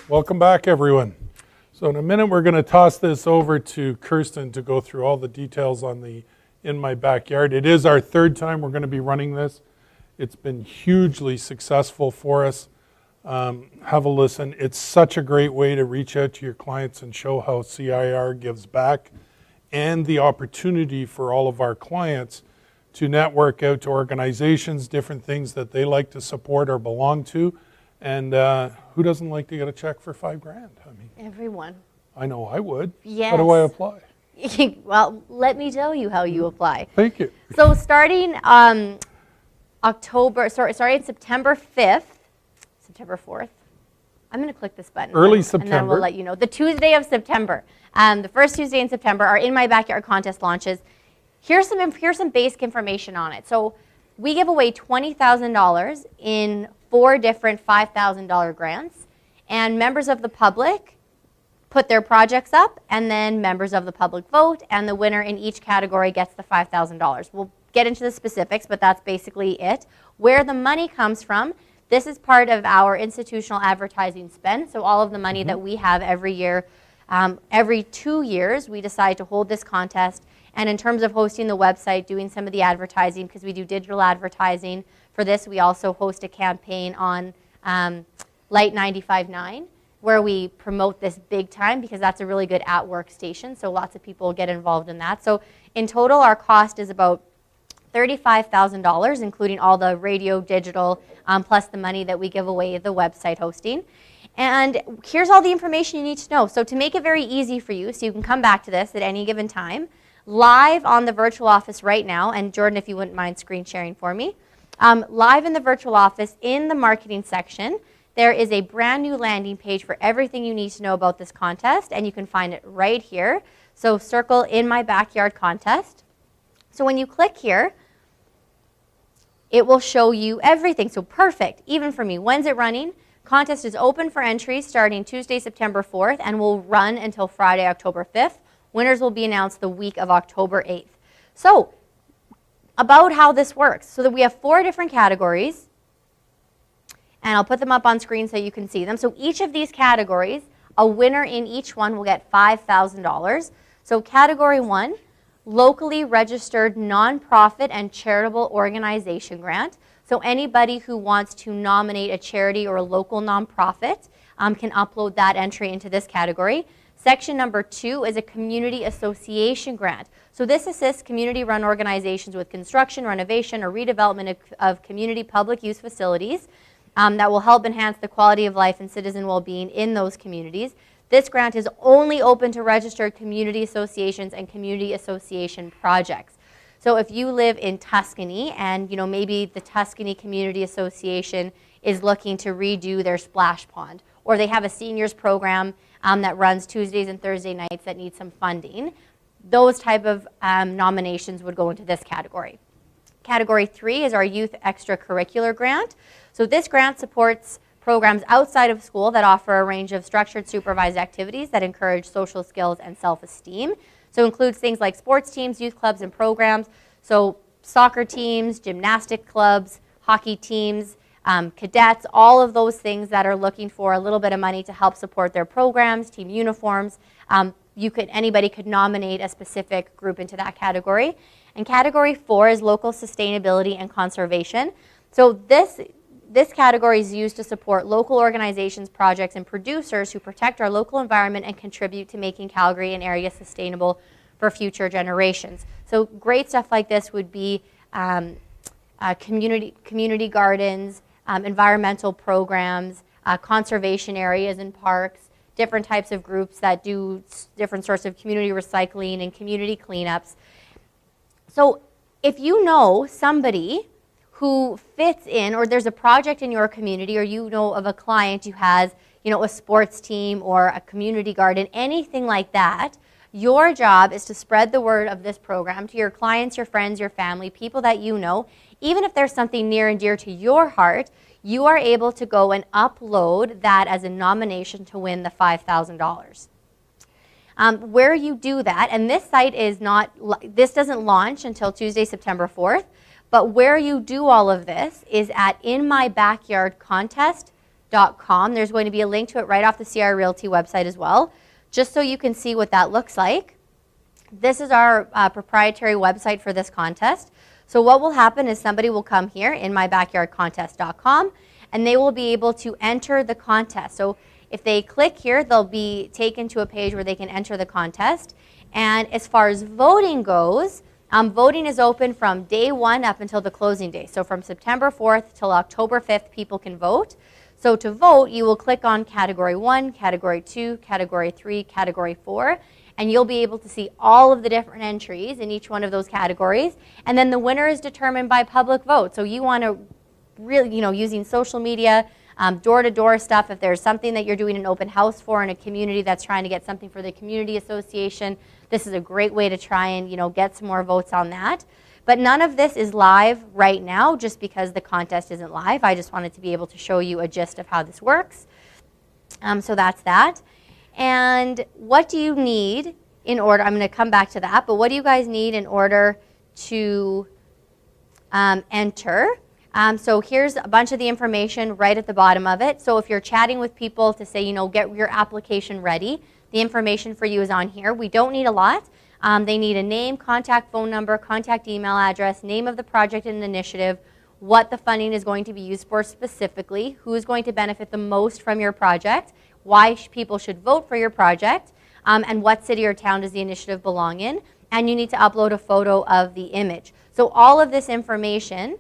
Welcome back, everyone. So in a minute, we're going to toss this over to Kirsten to go through all the details on the In My Backyard. It is our third time we're going to be running this. It's been hugely successful for us. Have a listen. It's such a great way to reach out to your clients and show how CIR gives back, and the opportunity for all of our clients to network out to organizations, different things that they like to support or belong to. And who doesn't like to get a check for $5,000? I mean, everyone. I know I would. Yes. How do I apply? Well, let me tell you how you apply. Thank you. So starting starting September 5th, September 4th, I'm going to click this button. Early September. And then we'll let you know. The Tuesday of September, the first Tuesday in September, our In My Backyard contest launches. Here's some basic information on it. So we give away $20,000 in 4 different $5,000 grants, and members of the public put their projects up, and then members of the public vote, and the winner in each category gets the $5,000. We'll get into the specifics, but that's basically it. Where the money comes from, this is part of our institutional advertising spend, so all of the money that we have every year, every 2 years, we decide to hold this contest. And in terms of hosting the website, doing some of the advertising, because we do digital advertising for this, we also host a campaign on Light 95.9, where we promote this big time, because that's a really good at-work station, so lots of people get involved in that. So in total, our cost is about $35,000, including all the radio, digital, plus the money that we give away the website hosting. And here's all the information you need to know. So to make it very easy for you, so you can come back to this at any given time, live on the virtual office right now, and Jordan, if you wouldn't mind screen sharing for me, live in the virtual office in the marketing section, there is a brand new landing page for everything you need to know about this contest, and you can find it right here. So circle In My Backyard contest. So when you click here, it will show you everything. So perfect, even for me. When's it running? Contest is open for entries starting Tuesday, September 4th, and will run until Friday, October 5th. Winners will be announced the week of October 8th. So, about how this works. So that we have 4 different categories, and I'll put them up on screen so you can see them. So each of these categories, a winner in each one will get $5,000. So category 1, locally registered nonprofit and charitable organization grant. So anybody who wants to nominate a charity or a local nonprofit can upload that entry into this category. Section number 2 is a community association grant. So this assists community-run organizations with construction, renovation, or redevelopment of community public use facilities that will help enhance the quality of life and citizen well-being in those communities. This grant is only open to registered community associations and community association projects. So if you live in Tuscany and maybe the Tuscany Community Association is looking to redo their splash pond, or they have a seniors program that runs Tuesdays and Thursday nights that needs some funding, those type of nominations would go into this category. Category 3 is our youth extracurricular grant. So this grant supports programs outside of school that offer a range of structured supervised activities that encourage social skills and self-esteem. So it includes things like sports teams, youth clubs, and programs. So soccer teams, gymnastic clubs, hockey teams, cadets, all of those things that are looking for a little bit of money to help support their programs, team uniforms. Anybody could nominate a specific group into that category. And category 4 is local sustainability and conservation. So this category is used to support local organizations, projects, and producers who protect our local environment and contribute to making Calgary an area sustainable for future generations. So great stuff like this would be community gardens, environmental programs, conservation areas and parks, different types of groups that do different sorts of community recycling and community cleanups. So if you know somebody who fits in, or there's a project in your community, or you know of a client who has a sports team or a community garden, anything like that, your job is to spread the word of this program to your clients, your friends, your family, people that you know. Even if there's something near and dear to your heart, you are able to go and upload that as a nomination to win the $5,000. Where you do that, and this site is this doesn't launch until Tuesday, September 4th, but where you do all of this is at inmybackyardcontest.ca. realtycontest.com. There's going to be a link to it right off the CR Realty website as well, just so you can see what that looks like. This is our proprietary website for this contest. So what will happen is somebody will come here in mybackyardcontest.com and they will be able to enter the contest. So if they click here, they'll be taken to a page where they can enter the contest. And as far as voting goes, voting is open from day 1 up until the closing day. So from September 4th till October 5th, people can vote. So to vote, you will click on Category 1, Category 2, Category 3, Category 4, and you'll be able to see all of the different entries in each one of those categories. And then the winner is determined by public vote. So you want to really, using social media, door-to-door stuff, if there's something that you're doing an open house for in a community that's trying to get something for the community association, this is a great way to try and, get some more votes on that. But none of this is live right now just because the contest isn't live. I just wanted to be able to show you a gist of how this works. So that's that. And what do you need in order, I'm going to come back to that, but what do you guys need in order to enter? So here's a bunch of the information right at the bottom of it. So if you're chatting with people to say, get your application ready, the information for you is on here. We don't need a lot. They need a name, contact phone number, contact email address, name of the project and initiative, what the funding is going to be used for specifically, who is going to benefit the most from your project, why people should vote for your project, and what city or town does the initiative belong in, and you need to upload a photo of the image. So all of this information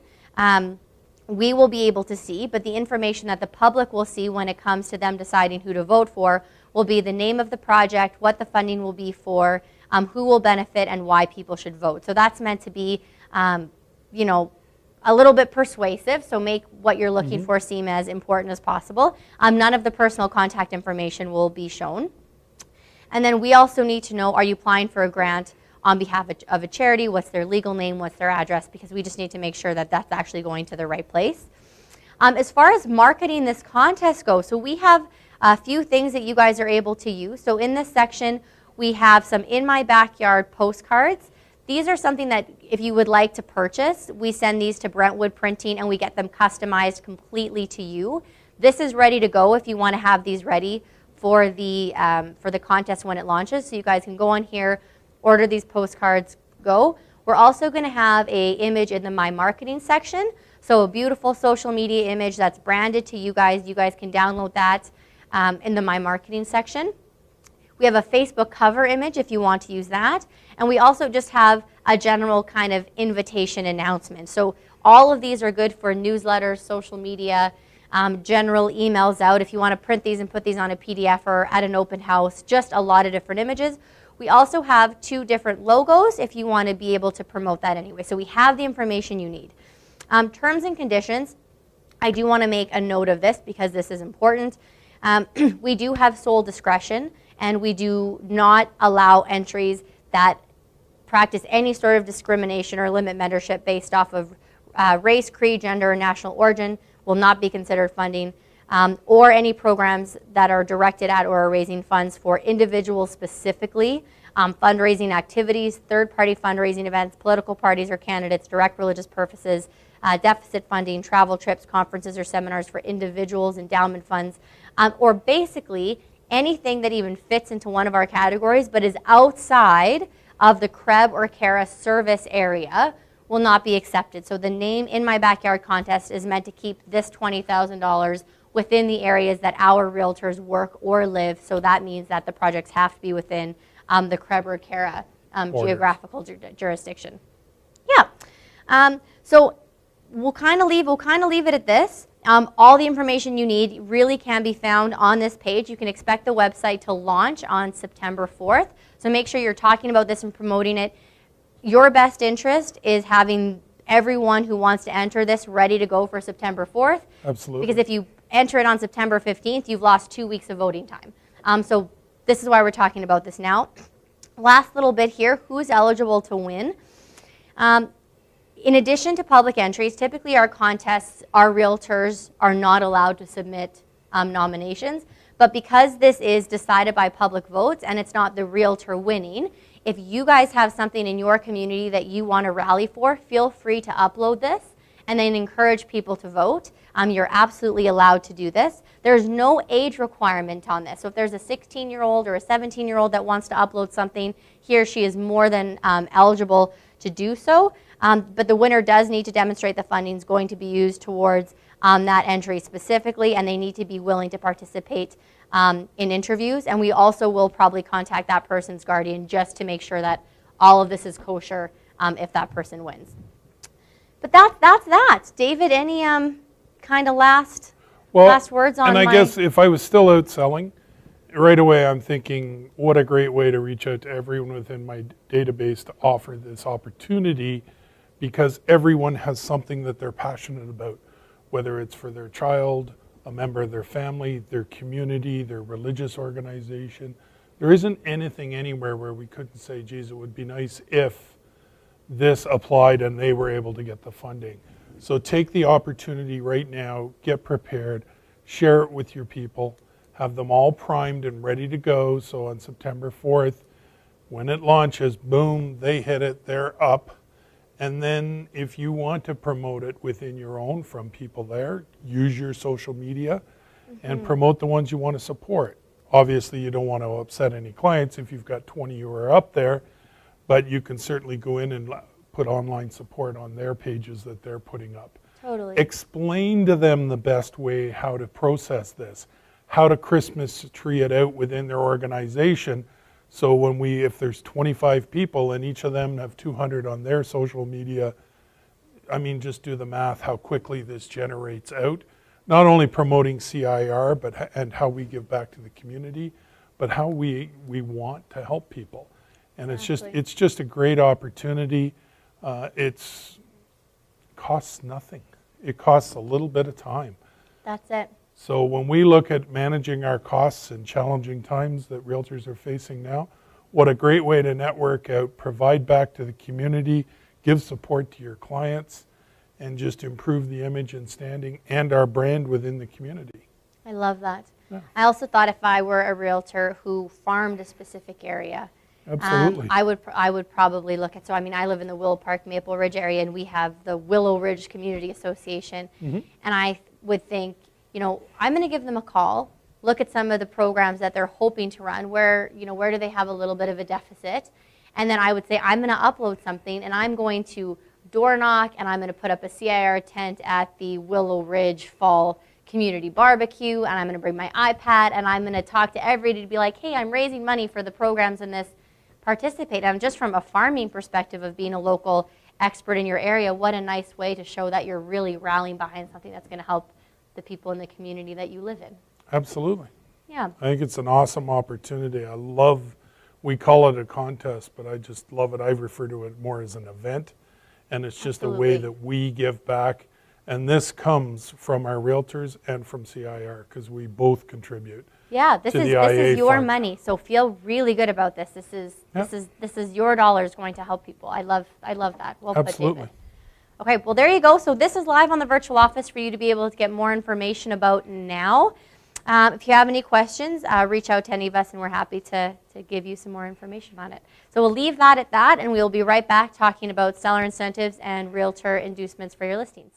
we will be able to see, but the information that the public will see when it comes to them deciding who to vote for will be the name of the project, what the funding will be for, who will benefit, and why people should vote. So that's meant to be, a little bit persuasive, so make what you're looking for seem as important as possible. None of the personal contact information will be shown. And then we also need to know, are you applying for a grant on behalf of a charity? What's their legal name? What's their address? Because we just need to make sure that that's actually going to the right place. As far as marketing this contest goes, so we have a few things that you guys are able to use. So in this section, we have some In My Backyard postcards. These are something that if you would like to purchase, we send these to Brentwood Printing and we get them customized completely to you. This is ready to go if you want to have these ready for the contest when it launches. So you guys can go on here, order these postcards, go. We're also going to have an image in the My Marketing section. So a beautiful social media image that's branded to you guys. You guys can download that in the My Marketing section. We have a Facebook cover image if you want to use that. And we also just have a general kind of invitation announcement. So all of these are good for newsletters, social media, general emails out. If you want to print these and put these on a PDF or at an open house, just a lot of different images. We also have 2 different logos if you want to be able to promote that anyway. So we have the information you need. Terms and conditions, I do want to make a note of this because this is important. We do have sole discretion, and we do not allow entries that practice any sort of discrimination or limit mentorship based off of race, creed, gender, or national origin will not be considered funding, or any programs that are directed at or are raising funds for individuals specifically, fundraising activities, third-party fundraising events, political parties or candidates, direct religious purposes, deficit funding, travel trips, conferences or seminars for individuals, endowment funds, or basically anything that even fits into one of our categories but is outside of the CREB or CARA service area will not be accepted. So the name In My Backyard contest is meant to keep this $20,000 within the areas that our realtors work or live. So that means that the projects have to be within the CREB or CARA geographical jurisdiction. Yeah. So we'll kind of leave it at this. All the information you need really can be found on this page. You can expect the website to launch on September 4th. So make sure you're talking about this and promoting it. Your best interest is having everyone who wants to enter this ready to go for September 4th. Absolutely. Because if you enter it on September 15th, you've lost 2 weeks of voting time. So this is why we're talking about this now. Last little bit here, who's eligible to win? In addition to public entries, typically our contests, our realtors are not allowed to submit nominations. But because this is decided by public votes and it's not the realtor winning, if you guys have something in your community that you want to rally for, feel free to upload this and then encourage people to vote. you're absolutely allowed to do this. There's no age requirement on this. So if there's a 16-year-old or a 17-year-old that wants to upload something, he or she is more than eligible to do so. But the winner does need to demonstrate the funding is going to be used towards that entry specifically, and they need to be willing to participate in interviews. And we also will probably contact that person's guardian just to make sure that all of this is kosher if that person wins. But that's that. David, any kind of last words on and I guess if I was still out selling, right away I'm thinking, what a great way to reach out to everyone within my database to offer this opportunity, because everyone has something that they're passionate about, whether it's for their child, a member of their family, their community, their religious organization. There isn't anything anywhere where we couldn't say, geez, it would be nice if this applied and they were able to get the funding. So take the opportunity right now, get prepared, share it with your people, have them all primed and ready to go. So on September 4th, when it launches, boom, they hit it, they're up. And then if you want to promote it within your own, from people there, use your social media and promote the ones you want to support. Obviously, you don't want to upset any clients if you've got 20 who are up there, but you can certainly go in and put online support on their pages that they're putting up. Totally. Explain to them the best way how to process this, how to Christmas tree it out within their organization. So when if there's 25 people and each of them have 200 on their social media, I mean, just do the math, how quickly this generates out. Not only promoting CIR, and how we give back to the community, but how we want to help people. And it's just a great opportunity. It costs nothing. It costs a little bit of time. That's it. So when we look at managing our costs in challenging times that realtors are facing now, what a great way to network out, provide back to the community, give support to your clients, and just improve the image and standing and our brand within the community. I love that. Yeah. I also thought if I were a realtor who farmed a specific area, Absolutely. I would probably look at, so I mean, I live in the Willow Park, Maple Ridge area, and we have the Willow Ridge Community Association. And I would think, you know, I'm going to give them a call, look at some of the programs that they're hoping to run, where do they have a little bit of a deficit, and then I would say, I'm going to upload something, and I'm going to door knock, and I'm going to put up a CIR tent at the Willow Ridge Fall Community Barbecue, and I'm going to bring my iPad, and I'm going to talk to everybody to be like, hey, I'm raising money for the programs in this, participate. And just from a farming perspective of being a local expert in your area, what a nice way to show that you're really rallying behind something that's going to help the people in the community that you live in. Absolutely. Yeah. I think it's an awesome opportunity. We call it a contest, but I just love it. I refer to it more as an event. And it's just a way that we give back. And this comes from our realtors and from CIR, because we both contribute. Yeah, this to is the IA your fund. money. So feel really good about this. This is your dollars going to help people. I love that. Well put, Absolutely. David. Okay, well there you go. So this is live on the virtual office for you to be able to get more information about now. If you have any questions, reach out to any of us, and we're happy to give you some more information on it. So we'll leave that at that, and we'll be right back talking about seller incentives and realtor inducements for your listings.